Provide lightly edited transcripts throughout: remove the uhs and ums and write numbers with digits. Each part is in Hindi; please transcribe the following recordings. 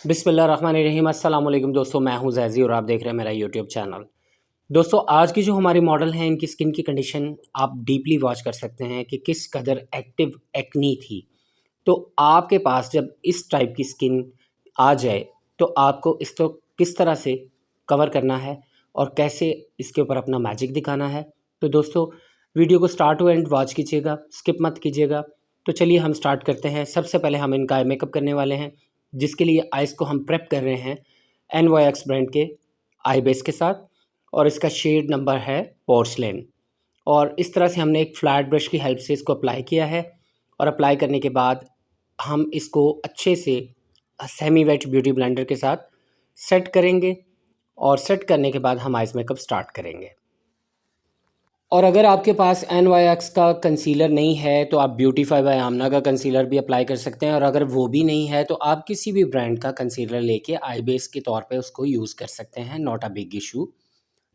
बिस्मिल्लाहिर्रहमानिर्रहीम। अस्सलाम वालेकुम दोस्तों, मैं हूं जैज़ी और आप देख रहे हैं मेरा यूट्यूब चैनल। दोस्तों, आज की जो हमारी मॉडल हैं इनकी स्किन की कंडीशन आप डीपली वॉच कर सकते हैं कि किस कदर एक्टिव एक्नी थी। तो आपके पास जब इस टाइप की स्किन आ जाए तो आपको इसको किस तरह से कवर करना है और कैसे इसके ऊपर अपना मैजिक दिखाना है। तो दोस्तों, वीडियो को स्टार्ट टू एंड वॉच कीजिएगा, स्किप मत कीजिएगा। तो चलिए हम स्टार्ट करते हैं। सबसे पहले हम इनका आई मेकअप करने वाले हैं, जिसके लिए आइज़ को हम प्रेप कर रहे हैं NYX ब्रांड के आई बेस के साथ, और इसका शेड नंबर है पोर्सलेन। और इस तरह से हमने एक फ्लैट ब्रश की हेल्प से इसको अप्लाई किया है। और अप्लाई करने के बाद हम इसको अच्छे से सेमी वेट ब्यूटी ब्लेंडर के साथ सेट करेंगे, और सेट करने के बाद हम आइज़ मेकअप स्टार्ट करेंगे। और अगर आपके पास NYX का कंसीलर नहीं है तो आप ब्यूटीफाई बाय आमना का कंसीलर भी अप्लाई कर सकते हैं, और अगर वो भी नहीं है तो आप किसी भी ब्रांड का कंसीलर लेके आई बेस के तौर पे उसको यूज़ कर सकते हैं, नॉट अ बिग इशू।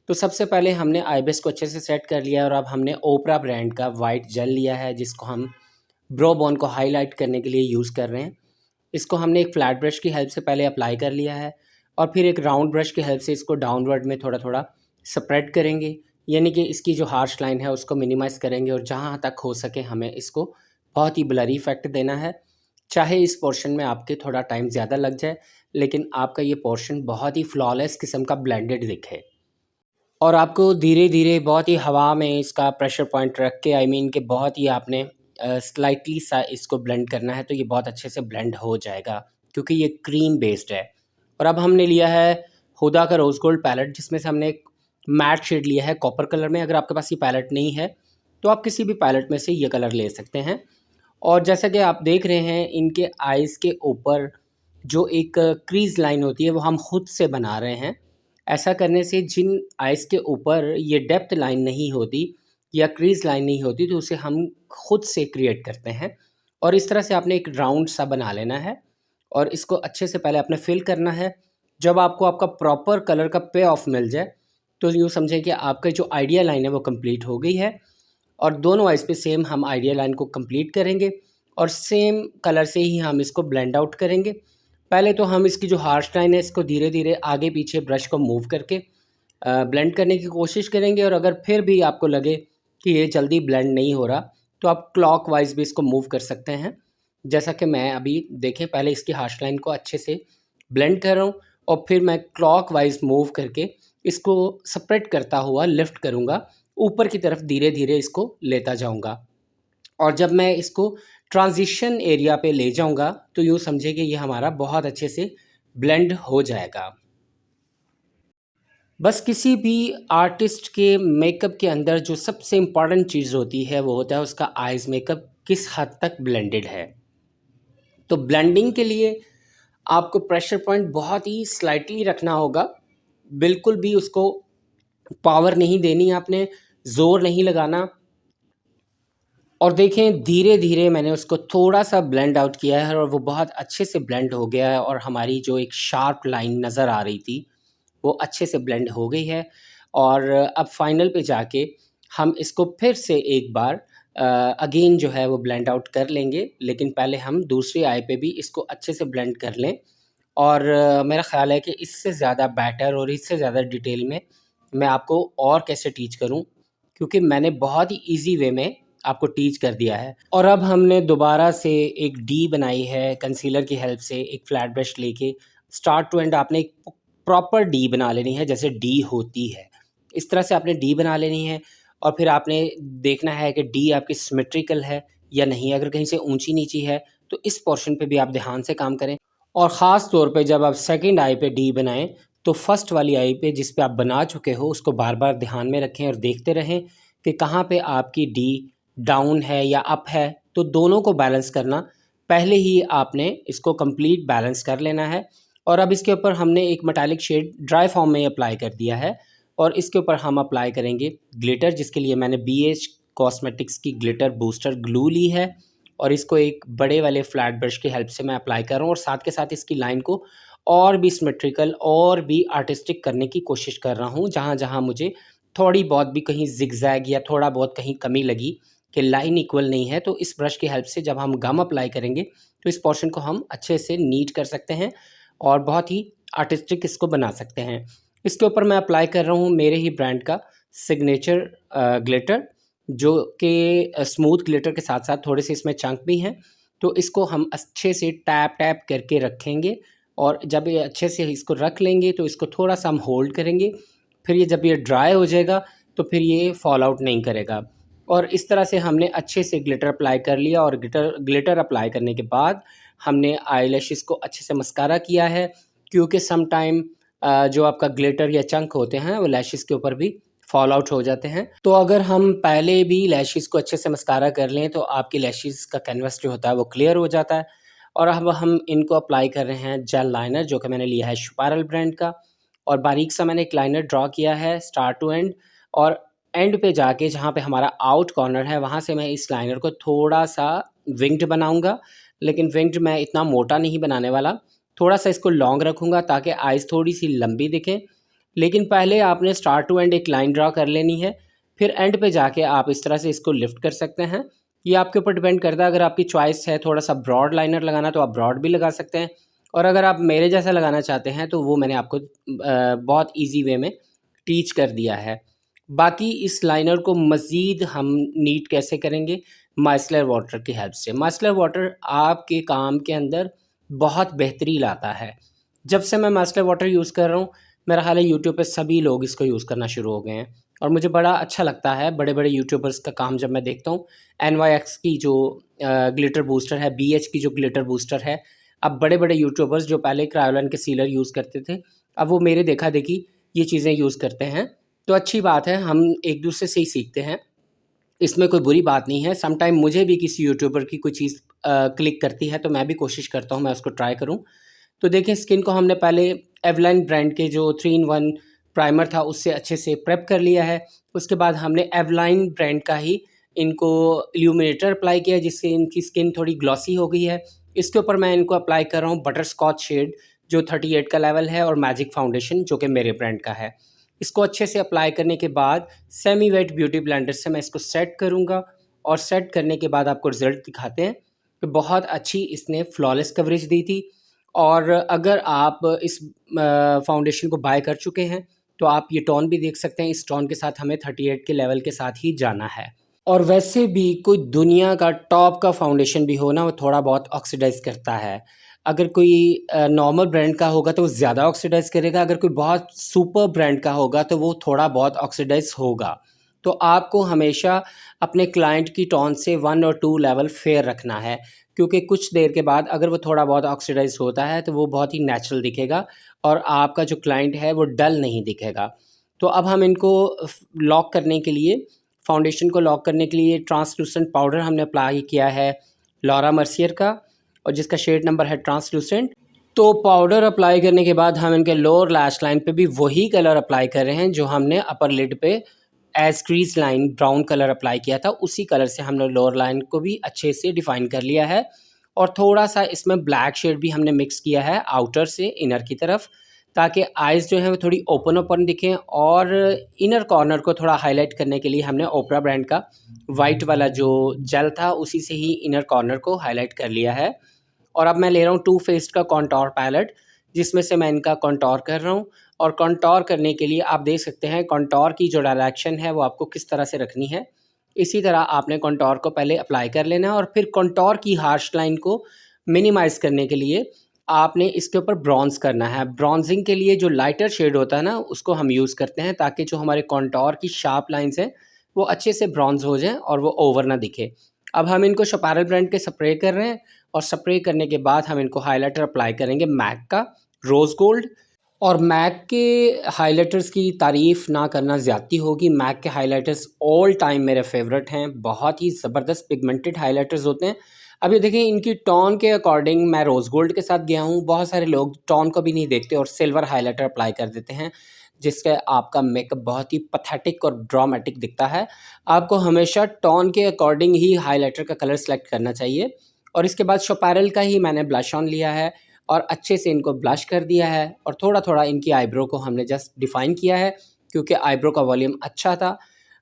तो सबसे पहले हमने आई बेस को अच्छे से सेट कर लिया है, और अब हमने ओपरा ब्रांड का वाइट जेल लिया है, जिसको हम ब्रो बोन को हाईलाइट करने के लिए यूज़ कर रहे हैं। इसको हमने एक फ्लैट ब्रश की हेल्प से पहले अप्लाई कर लिया है, और फिर एक राउंड ब्रश की हेल्प से इसको डाउनवर्ड में थोड़ा थोड़ा स्प्रेड करेंगे, यानी कि इसकी जो हार्श लाइन है उसको मिनिमाइज़ करेंगे, और जहाँ तक हो सके हमें इसको बहुत ही ब्लरी इफेक्ट देना है। चाहे इस पोर्शन में आपके थोड़ा टाइम ज़्यादा लग जाए, लेकिन आपका ये पोर्शन बहुत ही फ्लॉलेस किस्म का ब्लेंडेड दिखे। और आपको धीरे-धीरे बहुत ही हवा में इसका प्रेशर पॉइंट रख के, आई मीन कि बहुत ही आपने स्लाइटली सा इसको ब्लेंड करना है, तो ये बहुत अच्छे से ब्लेंड हो जाएगा, क्योंकि ये क्रीम बेस्ड है। और अब हमने लिया है हुदा का रोज़ गोल्ड पैलेट, जिसमें से हमने एक मैट शेड लिया है कॉपर कलर में। अगर आपके पास ये पैलेट नहीं है तो आप किसी भी पैलेट में से ये कलर ले सकते हैं। और जैसा कि आप देख रहे हैं, इनके आइज़ के ऊपर जो एक क्रीज़ लाइन होती है वो हम खुद से बना रहे हैं। ऐसा करने से जिन आइज़ के ऊपर ये डेप्थ लाइन नहीं होती या क्रीज़ लाइन नहीं होती, तो उसे हम खुद से क्रिएट करते हैं। और इस तरह से आपने एक राउंड सा बना लेना है, और इसको अच्छे से पहले आपने फिल करना है। जब आपको आपका प्रॉपर कलर का पे ऑफ मिल जाए, तो यूँ समझें कि आपका जो आइडिया लाइन है वो कंप्लीट हो गई है। और दोनों आइज़ पे सेम हम आइडिया लाइन को कंप्लीट करेंगे, और सेम कलर से ही हम इसको ब्लेंड आउट करेंगे। पहले तो हम इसकी जो हार्श लाइन है इसको धीरे धीरे आगे पीछे ब्रश को मूव करके ब्लेंड करने की कोशिश करेंगे, और अगर फिर भी आपको लगे कि ये जल्दी ब्लेंड नहीं हो रहा, तो आप क्लॉकवाइज भी इसको मूव कर सकते हैं। जैसा कि मैं अभी देखें, पहले इसकी हार्श लाइन को अच्छे से ब्लेंड कर रहा हूँ, और फिर मैं क्लॉकवाइज मूव करके इसको सेपरेट करता हुआ लिफ्ट करूँगा, ऊपर की तरफ धीरे धीरे इसको लेता जाऊँगा। और जब मैं इसको ट्रांज़िशन एरिया पे ले जाऊँगा, तो यूँ समझिए कि ये हमारा बहुत अच्छे से ब्लेंड हो जाएगा। बस किसी भी आर्टिस्ट के मेकअप के अंदर जो सबसे इम्पॉर्टेंट चीज़ होती है, वो होता है उसका आइज़ मेकअप किस हद तक ब्लेंडेड है। तो ब्लेंडिंग के लिए आपको प्रेशर पॉइंट बहुत ही स्लाइटली रखना होगा, बिल्कुल भी उसको पावर नहीं देनी आपने, ज़ोर नहीं लगाना। और देखें, धीरे-धीरे मैंने उसको थोड़ा-सा ब्लेंड आउट किया है, और वो बहुत अच्छे से ब्लेंड हो गया है, और हमारी जो एक शार्प लाइन नज़र आ रही थी, वो अच्छे से ब्लेंड हो गई है। और अब फाइनल पे जाके हम इसको फिर से एक बार अगेन जो है वो ब्लेंड आउट कर लेंगे, लेकिन पहले हम दूसरी आई पे भी इसको अच्छे से ब्लेंड कर लें। और मेरा ख़्याल है कि इससे ज़्यादा बेटर और इससे ज़्यादा डिटेल में मैं आपको और कैसे टीच करूं, क्योंकि मैंने बहुत ही इजी वे में आपको टीच कर दिया है। और अब हमने दोबारा से एक डी बनाई है कंसीलर की हेल्प से, एक फ्लैट ब्रश लेके स्टार्ट टू एंड आपने एक प्रॉपर डी बना लेनी है, जैसे डी होती है इस तरह से आपने डी बना लेनी है। और फिर आपने देखना है कि डी आपकी सिमेट्रिकल है या नहीं। अगर कहीं से ऊंची नीची है तो इस पोर्शन पे भी आप ध्यान से काम करें। और ख़ास तौर पे जब आप सेकंड आई पे डी बनाएं, तो फर्स्ट वाली आई पे जिस पे आप बना चुके हो उसको बार बार ध्यान में रखें, और देखते रहें कि कहाँ पे आपकी डी डाउन है या अप है। तो दोनों को बैलेंस करना पहले ही आपने इसको कंप्लीट बैलेंस कर लेना है। और अब इसके ऊपर हमने एक मेटालिक शेड ड्राई फॉर्म में अप्लाई कर दिया है, और इसके ऊपर हम अप्लाई करेंगे ग्लिटर, जिसके लिए मैंने BH कॉस्मेटिक्स की ग्लिटर बूस्टर ग्लू ली है। और इसको एक बड़े वाले फ्लैट ब्रश की हेल्प से मैं अप्लाई कर रहा हूँ, और साथ के साथ इसकी लाइन को और भी सिमेट्रिकल और भी आर्टिस्टिक करने की कोशिश कर रहा हूँ। जहाँ जहाँ मुझे थोड़ी बहुत भी कहीं जिगजैग या थोड़ा बहुत कहीं कमी लगी कि लाइन इक्वल नहीं है, तो इस ब्रश की हेल्प से जब हम गम अप्लाई करेंगे तो इस पोर्शन को हम अच्छे से नीट कर सकते हैं। और बहुत ही आर्टिस्टिक इसको बना सकते हैं। इसके ऊपर मैं अप्लाई कर रहा हूँ मेरे ही ब्रांड का सिग्नेचर ग्लिटर, जो कि स्मूथ ग्लिटर के साथ साथ थोड़े से इसमें चंक भी हैं। तो इसको हम अच्छे से टैप टैप करके रखेंगे, और जब ये अच्छे से इसको रख लेंगे तो इसको थोड़ा सा हम होल्ड करेंगे। फिर ये जब ये ड्राई हो जाएगा तो फिर ये फॉल आउट नहीं करेगा। और इस तरह से हमने अच्छे से ग्लिटर अप्लाई कर लिया, और ग्लिटर अप्लाई करने के बाद हमने आईलैशेस को अच्छे से मस्कारा किया है, क्योंकि सम टाइम जो आपका ग्लिटर या चंक होते हैं वो लैशेस के ऊपर भी फॉल आउट हो जाते हैं। तो अगर हम पहले भी लैशेस को अच्छे से मस्कारा कर लें तो आपकी लैशेस का कैनवस जो होता है वो क्लियर हो जाता है। और अब हम इनको अप्लाई कर रहे हैं जेल लाइनर, जो कि मैंने लिया है शुपारल ब्रांड का, और बारीक सा मैंने एक लाइनर ड्रॉ किया है स्टार्ट टू एंड। और एंड पे जाके जहाँ पे हमारा आउट कॉर्नर है वहाँ से मैं इस लाइनर को थोड़ा सा विंग्ड बनाऊंगा, लेकिन विंग्ड मैं इतना मोटा नहीं बनाने वाला, थोड़ा सा इसको लॉन्ग रखूँगा ताकि आइज़ थोड़ी सी लंबी दिखें। लेकिन पहले आपने स्टार्ट टू एंड एक लाइन ड्रा कर लेनी है, फिर एंड पे जाके आप इस तरह से इसको लिफ्ट कर सकते हैं। ये आपके ऊपर डिपेंड करता है, अगर आपकी चॉइस है थोड़ा सा ब्रॉड लाइनर लगाना तो आप ब्रॉड भी लगा सकते हैं, और अगर आप मेरे जैसा लगाना चाहते हैं तो वो मैंने आपको बहुत ईजी वे में टीच कर दिया है। बाकी इस लाइनर को मज़ीद हम नीट कैसे करेंगे, माइसलर वाटर की हेल्प से। माइसलर वाटर आपके काम के अंदर बहुत बेहतरी लाता है। जब से मैं माइसलर वाटर यूज़ कर रहा हूँ, मेरा ख़्याल है यूट्यूब पे सभी लोग इसको यूज़ करना शुरू हो गए हैं, और मुझे बड़ा अच्छा लगता है बड़े बड़े यूट्यूबर्स का काम जब मैं देखता हूँ। NYX की जो ग्लिटर बूस्टर है, BH की जो ग्लिटर बूस्टर है, अब बड़े बड़े यूट्यूबर्स जो पहले क्रायोलन के सीलर यूज़ करते थे, अब वो मेरे देखा देखी ये चीज़ें यूज़ करते हैं। तो अच्छी बात है, हम एक दूसरे से ही सीखते हैं, इसमें कोई बुरी बात नहीं है। सम टाइम मुझे भी किसी यूट्यूबर की कोई चीज़ क्लिक करती है तो मैं भी कोशिश करता हूँ मैं उसको ट्राई करूँ। तो देखिए, स्किन को हमने पहले एवलाइन ब्रांड के जो 3 in 1 प्राइमर था उससे अच्छे से प्रेप कर लिया है। उसके बाद हमने एवलाइन ब्रांड का ही इनको इल्यूमिनेटर अप्लाई किया, जिससे इनकी स्किन थोड़ी ग्लॉसी हो गई है। इसके ऊपर मैं इनको अप्लाई कर रहा हूँ बटर स्कॉच शेड, जो 38 का लेवल है, और मैजिक फाउंडेशन जो कि मेरे ब्रांड का है। इसको अच्छे से अप्लाई करने के बाद सेमी वेट ब्यूटी ब्लेंडर से मैं इसको सेट करूँगा, और सेट करने के बाद आपको रिज़ल्ट दिखाते हैं कि बहुत अच्छी इसने फ्लॉलेस कवरेज दी थी। और अगर आप इस फाउंडेशन को बाय कर चुके हैं तो आप ये टोन भी देख सकते हैं। इस टोन के साथ हमें 38 के लेवल के साथ ही जाना है। और वैसे भी कोई दुनिया का टॉप का फाउंडेशन भी हो ना, वो थोड़ा बहुत ऑक्सीडाइज करता है। अगर कोई नॉर्मल ब्रांड का होगा तो वो ज़्यादा ऑक्सीडाइज करेगा, अगर कोई बहुत सुपर ब्रांड का होगा तो वो थोड़ा बहुत ऑक्सीडाइज होगा। तो आपको हमेशा अपने क्लाइंट की टोन से 1 और 2 लेवल फेयर रखना है, क्योंकि कुछ देर के बाद अगर वो थोड़ा बहुत ऑक्सीडाइज होता है तो वो बहुत ही नेचुरल दिखेगा, और आपका जो क्लाइंट है वो डल नहीं दिखेगा। तो अब हम इनको लॉक करने के लिए, फाउंडेशन को लॉक करने के लिए ट्रांसलूसेंट पाउडर हमने अप्लाई किया है लॉरा मर्सियर का, और जिसका शेड नंबर है ट्रांसलूसेंट। तो पाउडर अप्लाई करने के बाद हम इनके लोअर लैश लाइन पे भी वही कलर अप्लाई कर रहे हैं जो हमने अपर लिड पे as crease line brown colour apply किया था, उसी कलर से हमने लोअर लाइन को भी अच्छे से डिफाइन कर लिया है। और थोड़ा सा इसमें ब्लैक शेड भी हमने मिक्स किया है आउटर से इनर की तरफ, ताकि आइज़ जो हैं वो थोड़ी ओपन ओपन दिखें। और इनर कॉर्नर को थोड़ा हाईलाइट करने के लिए हमने ओपरा ब्रांड का वाइट वाला जो जेल था उसी से ही इनर कॉर्नर को हाईलाइट कर लिया है। और अब मैं ले रहा हूँ टू फेस्ड का कॉन्टोर पैलेट, जिसमें से मैं इनका कॉन्टोर कर रहा हूँ। और कॉन्टोर करने के लिए आप देख सकते हैं कॉन्टोर की जो डायरेक्शन है वो आपको किस तरह से रखनी है। इसी तरह आपने कॉन्टोर को पहले अप्लाई कर लेना है, और फिर कॉन्टोर की हार्श लाइन को मिनिमाइज़ करने के लिए आपने इसके ऊपर ब्रॉन्ज़ करना है। ब्रॉन्जिंग के लिए जो लाइटर शेड होता है ना, उसको हम यूज़ करते हैं ताकि जो हमारे कॉन्टोर की शार्प लाइन्स हैं वो अच्छे से ब्रॉन्ज़ हो जाएँ और वो ओवर ना दिखे। अब हम इनको शपारल ब्रांड के स्प्रे कर रहे हैं, और स्प्रे करने के बाद हम इनको हाइलाइटर अप्लाई करेंगे मैक का रोज़ गोल्ड। और मैक के हाइलाइटर्स की तारीफ़ ना करना ज़्यादती होगी। मैक के हाइलाइटर्स ऑल टाइम मेरे फेवरेट हैं, बहुत ही ज़बरदस्त पिगमेंटेड हाइलाइटर्स होते हैं। अब ये देखें, इनकी टोन के अकॉर्डिंग मैं रोज़ गोल्ड के साथ गया हूँ। बहुत सारे लोग टोन को भी नहीं देखते और सिल्वर हाइलाइटर अप्लाई कर देते हैं, जिससे आपका मेकअप बहुत ही पैथेटिक और ड्रामेटिक दिखता है। आपको हमेशा टोन के अकॉर्डिंग ही हाइलाइटर का कलर सेलेक्ट करना चाहिए। और इसके बाद शपारल का ही मैंने ब्लश ऑन लिया है और अच्छे से इनको ब्लश कर दिया है, और थोड़ा थोड़ा इनकी आईब्रो को हमने जस्ट डिफ़ाइन किया है क्योंकि आईब्रो का वॉल्यूम अच्छा था।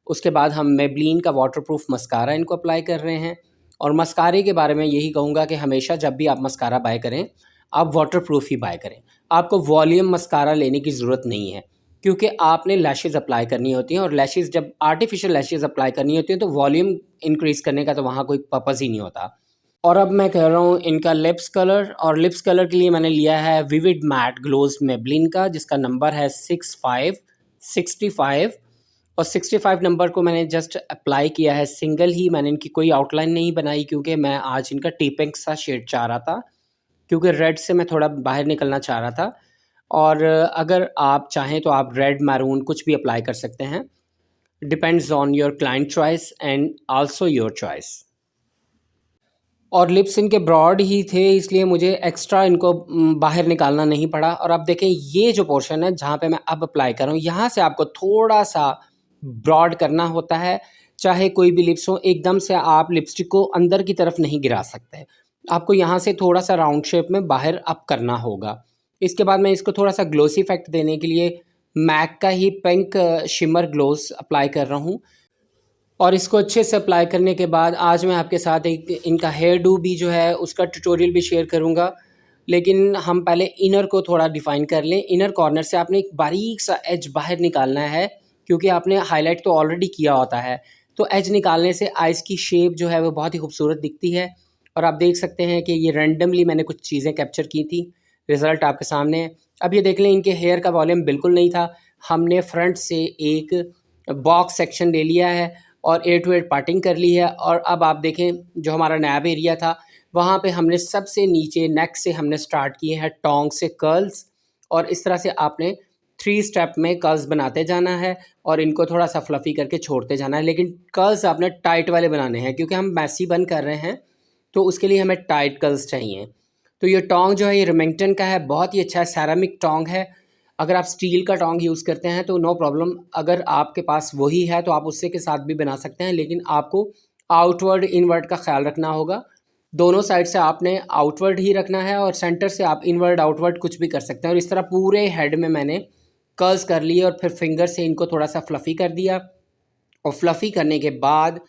उसके बाद हम मेबलिन का वाटरप्रूफ मस्कारा इनको अप्लाई कर रहे हैं। और मस्कारे के बारे में यही कहूँगा कि हमेशा जब भी आप मस्कारा बाय करें, आप वाटरप्रूफ ही बाय करें। आपको वॉल्यूम मस्कारा लेने की ज़रूरत नहीं है, क्योंकि आपने लैशेज़ अप्लाई करनी होती हैं, और लैशेज़ जब आर्टिफिशियल लैशेज़ अप्लाई करनी होती हैं तो वॉल्यूम इंक्रीज़ करने का तो वहाँ कोई पर्पज़ ही नहीं होता। और अब मैं कह रहा हूँ इनका लिप्स कलर, और लिप्स कलर के लिए मैंने लिया है विविड मैट ग्लोज मेबलिन का, जिसका नंबर है 6565, और 65 नंबर को मैंने जस्ट अप्लाई किया है सिंगल ही। मैंने इनकी कोई आउटलाइन नहीं बनाई, क्योंकि मैं आज इनका टी पिंक सा शेड चाह रहा था, क्योंकि रेड से मैं थोड़ा बाहर निकलना चाह रहा था। और अगर आप चाहें तो आप रेड मैरून कुछ भी अप्लाई कर सकते हैं, depends on your client choice and also your choice. और लिप्स इनके ब्रॉड ही थे, इसलिए मुझे एक्स्ट्रा इनको बाहर निकालना नहीं पड़ा। और अब देखें ये जो पोर्शन है जहाँ पे मैं अब अप्लाई कर रहा हूँ, यहाँ से आपको थोड़ा सा ब्रॉड करना होता है। चाहे कोई भी लिप्स हो, एकदम से आप लिपस्टिक को अंदर की तरफ नहीं गिरा सकते, आपको यहाँ से थोड़ा सा राउंड शेप में बाहर अप करना होगा। इसके बाद मैं इसको थोड़ा सा ग्लोसी इफेक्ट देने के लिए मैक का ही पिंक शिमर ग्लोस अप्लाई कर रहा हूँ। और इसको अच्छे से अप्लाई करने के बाद आज मैं आपके साथ एक इनका हेयर डू भी जो है उसका ट्यूटोरियल भी शेयर करूँगा। लेकिन हम पहले इनर को थोड़ा डिफ़ाइन कर लें। इनर कॉर्नर से आपने एक बारीक सा एज बाहर निकालना है, क्योंकि आपने हाईलाइट तो ऑलरेडी किया होता है। तो एज निकालने से आइज़ की शेप जो है वो बहुत ही खूबसूरत दिखती है। और आप देख सकते हैं कि ये रैंडमली मैंने कुछ चीज़ें कैप्चर की थी, रिज़ल्ट आपके सामने है। अब ये देख लें, इनके हेयर का वॉल्यूम बिल्कुल नहीं था। हमने फ्रंट से एक बॉक्स सेक्शन ले लिया है और 8 टू 8 पार्टिंग कर ली है। और अब आप देखें जो हमारा नैब एरिया था, वहाँ पे हमने सबसे नीचे नेक से हमने स्टार्ट किए हैं टोंग से कर्ल्स, और इस तरह से आपने 3 स्टेप में कर्ल्स बनाते जाना है और इनको थोड़ा सा फ्लफ़ी करके छोड़ते जाना है। लेकिन कर्ल्स आपने टाइट वाले बनाने हैं, क्योंकि हम मैसी बन कर रहे हैं, तो उसके लिए हमें टाइट कर्ल्स चाहिए। तो ये टोंग जो है ये रेमिंगटन का है, बहुत ही अच्छा है, सेरामिक टोंग है। अगर आप स्टील का टोंग यूज़ करते हैं तो नो प्रॉब्लम, अगर आपके पास वही है तो आप उससे के साथ भी बना सकते हैं। लेकिन आपको आउटवर्ड इनवर्ड का ख्याल रखना होगा। दोनों साइड से आपने आउटवर्ड ही रखना है, और सेंटर से आप इनवर्ड आउटवर्ड कुछ भी कर सकते हैं। और इस तरह पूरे हेड में मैंने कर्ल्स कर लिए और फिर फिंगर से इनको थोड़ा सा फ्लफ़ी कर दिया। और फ्लफ़ी करने के बाद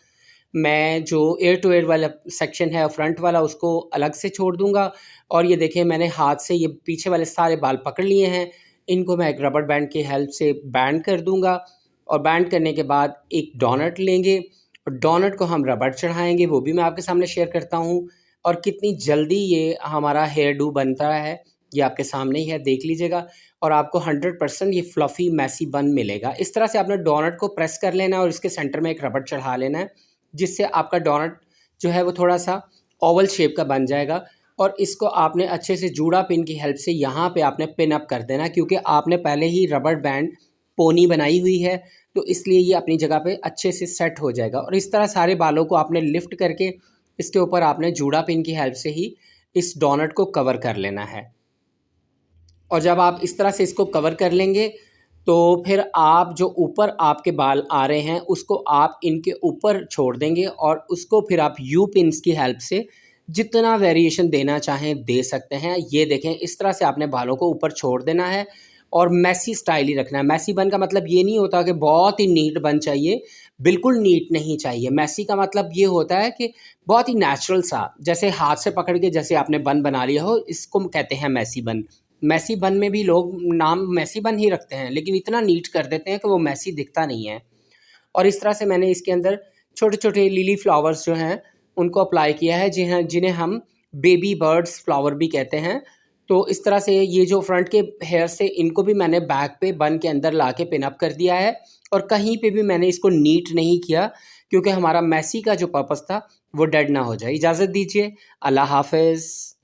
मैं जो एयर टू एयर वाला सेक्शन है फ्रंट वाला, उसको अलग से छोड़ दूंगा। और ये देखें मैंने हाथ से ये पीछे वाले सारे बाल पकड़ लिए हैं, इनको मैं एक रबर बैंड की हेल्प से बैंड कर दूंगा। और बैंड करने के बाद एक डोनट लेंगे, और डोनट को हम रबर चढ़ाएंगे, वो भी मैं आपके सामने शेयर करता हूँ। और कितनी जल्दी ये हमारा हेयर डू बनता है ये आपके सामने ही है, देख लीजिएगा। और आपको 100% ये फ्लफ़ी मैसी बन मिलेगा। इस तरह से आपने डोनट को प्रेस कर लेना है और इसके सेंटर में एक रबर चढ़ा लेना है, जिससे आपका डोनट जो है वो थोड़ा सा ओवल शेप का बन जाएगा। और इसको आपने अच्छे से जूड़ा पिन की हेल्प से यहाँ पे आपने पिन अप कर देना, क्योंकि आपने पहले ही रबर बैंड पोनी बनाई हुई है, तो इसलिए ये अपनी जगह पे अच्छे से सेट हो जाएगा। और इस तरह सारे बालों को आपने लिफ्ट करके इसके ऊपर आपने जूड़ा पिन की हेल्प से ही इस डोनट को कवर कर लेना है। और जब आप इस तरह से इसको कवर कर लेंगे, तो फिर आप जो ऊपर आपके बाल आ रहे हैं उसको आप इनके ऊपर छोड़ देंगे, और उसको फिर आप यू पिन्स की हेल्प से जितना वेरिएशन देना चाहें दे सकते हैं। ये देखें इस तरह से आपने बालों को ऊपर छोड़ देना है और मैसी स्टाइल ही रखना है। मैसी बन का मतलब ये नहीं होता कि बहुत ही नीट बन चाहिए, बिल्कुल नीट नहीं चाहिए। मैसी का मतलब ये होता है कि बहुत ही नेचुरल सा, जैसे हाथ से पकड़ के जैसे आपने बन बना लिया हो, इसको कहते हैं मैसी बन। मैसी बन में भी लोग नाम मैसी बन ही रखते हैं, लेकिन इतना नीट कर देते हैं कि वो मैसी दिखता नहीं है। और इस तरह से मैंने इसके अंदर छोटे छोटे लिली फ्लावर्स जो हैं उनको अप्लाई किया है, जिन्हें जिन्हें हम बेबी बर्ड्स फ्लावर भी कहते हैं। तो इस तरह से ये जो फ्रंट के हेयर से इनको भी मैंने बैक पे बन के अंदर ला के पिन अप कर दिया है, और कहीं पे भी मैंने इसको नीट नहीं किया, क्योंकि हमारा मैसी का जो पर्पस था वो डेड ना हो जाए। इजाज़त दीजिए, अल्लाह हाफ़िज़।